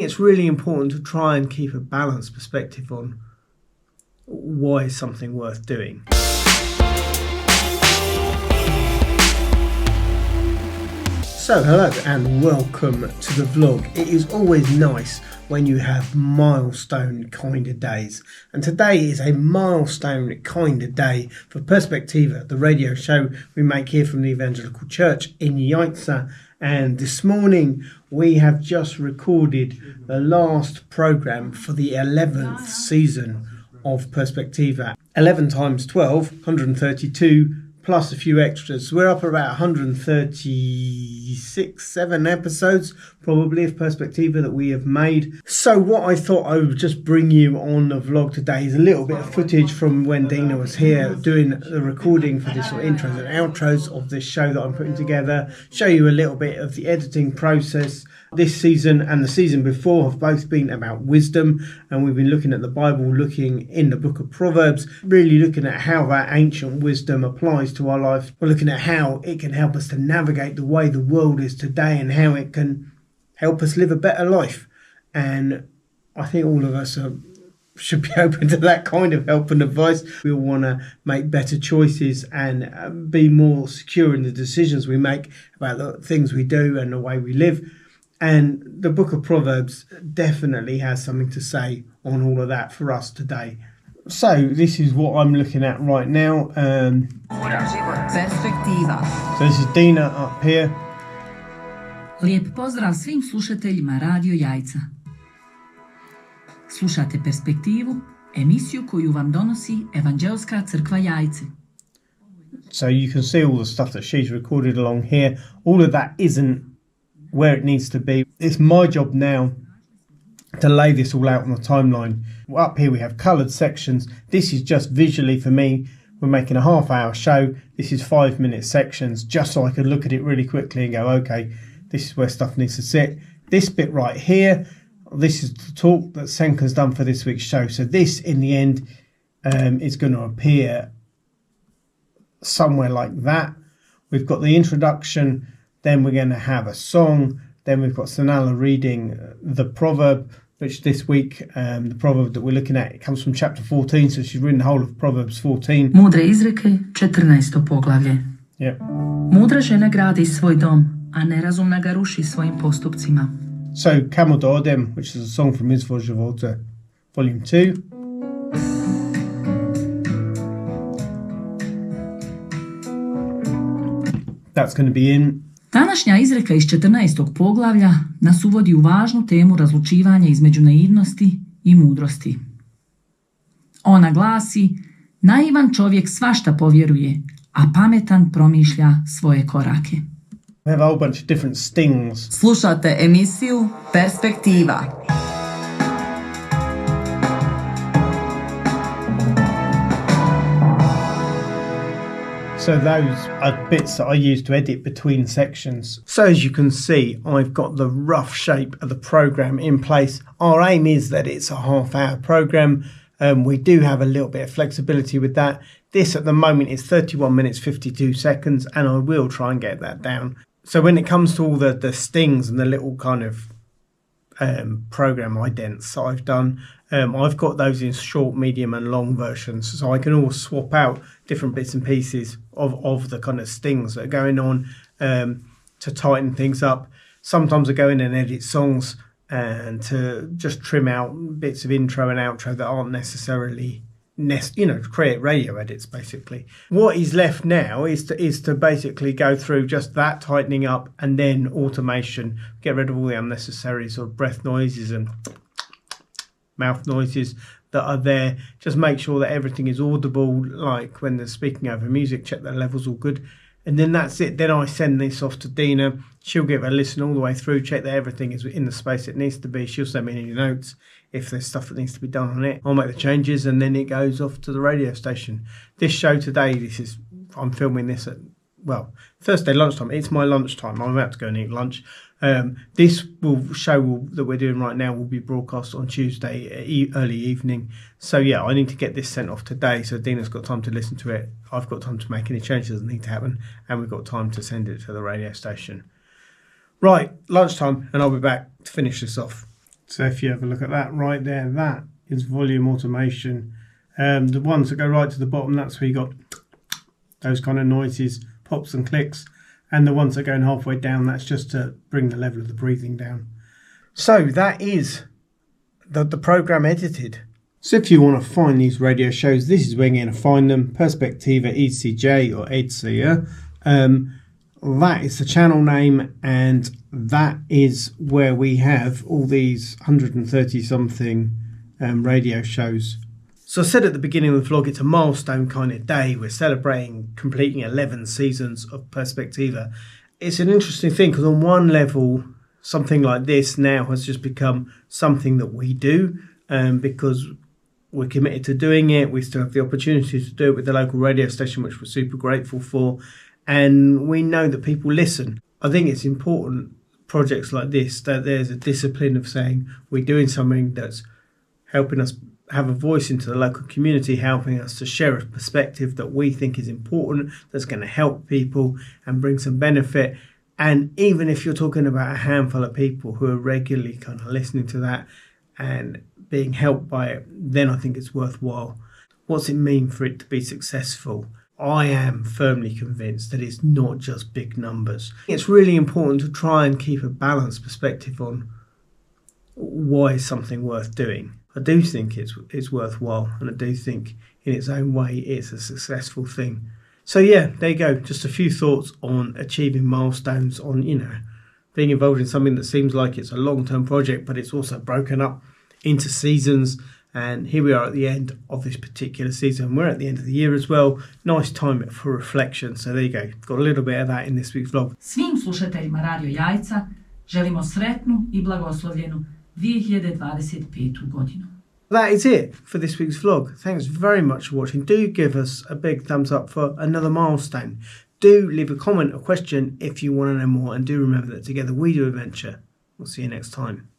It's really important to try and keep a balanced perspective on why is something worth doing. So hello and welcome to the vlog. It is always nice when you have milestone kind of days, and today is a milestone kind of day for Perspektiva, the radio show we make here from the Evangelical Church in Jajce. And this morning we have just recorded the last programme for the 11th season of Perspektiva. 11 times 12, 132 plus a few extras. We're up about 136-7 episodes probably of Perspektiva that we have made. So what I thought I would just bring you on the vlog today is a little bit of footage from when Dina was here doing the recording for this sort of intros and outros of this show that I'm putting together, show you a little bit of the editing process. This season and the season before have both been about wisdom, and we've been looking at the Bible, looking in the book of Proverbs, really looking at how that ancient wisdom applies to our life. We're looking at how it can help us to navigate the way the world is today and how it can help us live a better life. And I think all of us should be open to that kind of help and advice. We all want to make better choices and be more secure in the decisions we make about the things we do and the way we live. And the book of Proverbs definitely has something to say on all of that for us today. So this is what I'm looking at right now. Perspektiva. So this is Dina up here. Lijep pozdrav svim slušateljima Radio Jajca. Slušate Perspektivu, emisiju koju vam donosi Evangelska crkva Jajce. So you can see all the stuff that she's recorded along here. All of that isn't where it needs to be. It's my job now to lay this all out on the timeline. Up here we have coloured sections. This is just visually for me. We're making a half-hour show. This is 5-minute sections, just so I can look at it really quickly and go, okay, this is where stuff needs to sit. This bit right here, this is the talk that Senka's done for this week's show. So this, in the end, is going to appear somewhere like that. We've got the introduction. Then we're going to have a song. Then we've got Sanala reading the proverb, which this week, the proverb that we're looking at, it comes from chapter 14. So she's written the whole of Proverbs 14. Mudre izreke, 14. poglavlje. Yep. Mudra žena gradi svoj dom, a nerazumna ga ruši svojim postupcima. So Camel Dordem, which is a song from Evangelical Volume 2. That's going to be in. Današnja izreka iz 14. poglavlja nas uvodi u važnu temu razlučivanja između naivnosti i mudrosti. Ona glasi: naivan čovjek svašta povjeruje, a pametan promišlja svoje korake. We have a whole bunch of different stings. Slušate emisiju Perspektiva. So those are bits that I use to edit between sections. So as you can see, I've got the rough shape of the program in place. Our aim is that it's a half-hour program. We do have a little bit of flexibility with that. This at the moment is 31 minutes 52 seconds, and I will try and get that down. So when it comes to all the stings and the little kind of program idents that I've done, I've got those in short, medium and long versions, so I can always swap out different bits and pieces of the kind of stings that are going on to tighten things up. Sometimes I go in and edit songs and to just trim out bits of intro and outro that aren't necessarily create radio edits basically. What is left now is to basically go through just that tightening up and then automation, get rid of all the unnecessary sort of breath noises and mouth noises that are there. Just make sure that everything is audible, like when they're speaking over music, check that level's all good. And then that's it. Then I send this off to Dina. She'll give it a listen all the way through, check that everything is in the space it needs to be. She'll send me any notes. If there's stuff that needs to be done on it, I'll make the changes, and then it goes off to the radio station. This show today, I'm filming this at, Thursday lunchtime. It's my lunchtime. I'm about to go and eat lunch. This show that we're doing right now will be broadcast on Tuesday early evening. So yeah, I need to get this sent off today, so Dina's got time to listen to it. I've got time to make any changes that need to happen, and we've got time to send it to the radio station. Right, lunchtime, and I'll be back to finish this off. So if you have a look at that right there, that is volume automation. The ones that go right to the bottom, that's where you got those kind of noises, pops and clicks. And the ones that are going halfway down, that's just to bring the level of the breathing down. So that is the program edited. So if you want to find these radio shows, this is where you're going to find them. Perspektiva, ECJ or EDCA. That is the channel name, and that is where we have all these 130 something radio shows. So I said at the beginning of the vlog, it's a milestone kind of day. We're celebrating completing 11 seasons of Perspektiva. It's an interesting thing because on one level, something like this now has just become something that we do because we're committed to doing it. We still have the opportunity to do it with the local radio station, which we're super grateful for. And we know that people listen. I think it's important, projects like this, that there's a discipline of saying we're doing something that's helping us have a voice into the local community, helping us to share a perspective that we think is important, that's going to help people and bring some benefit. And even if you're talking about a handful of people who are regularly kind of listening to that and being helped by it, then I think it's worthwhile. What's it mean for it to be successful? I am firmly convinced that it's not just big numbers. It's really important to try and keep a balanced perspective on why is something worth doing. I do think it's worthwhile, and I do think in its own way it's a successful thing. So yeah, there you go. Just a few thoughts on achieving milestones, on, being involved in something that seems like it's a long-term project, but it's also broken up into seasons. And here we are at the end of this particular season. We're at the end of the year as well. Nice time for reflection. So there you go. Got a little bit of that in this week's vlog. Svim slušateljima Radio Jajca želimo sretnu I blagoslovljenu 2025. godinu. That is it for this week's vlog. Thanks very much for watching. Do give us a big thumbs up for another milestone. Do leave a comment or question if you want to know more. And do remember that together we do adventure. We'll see you next time.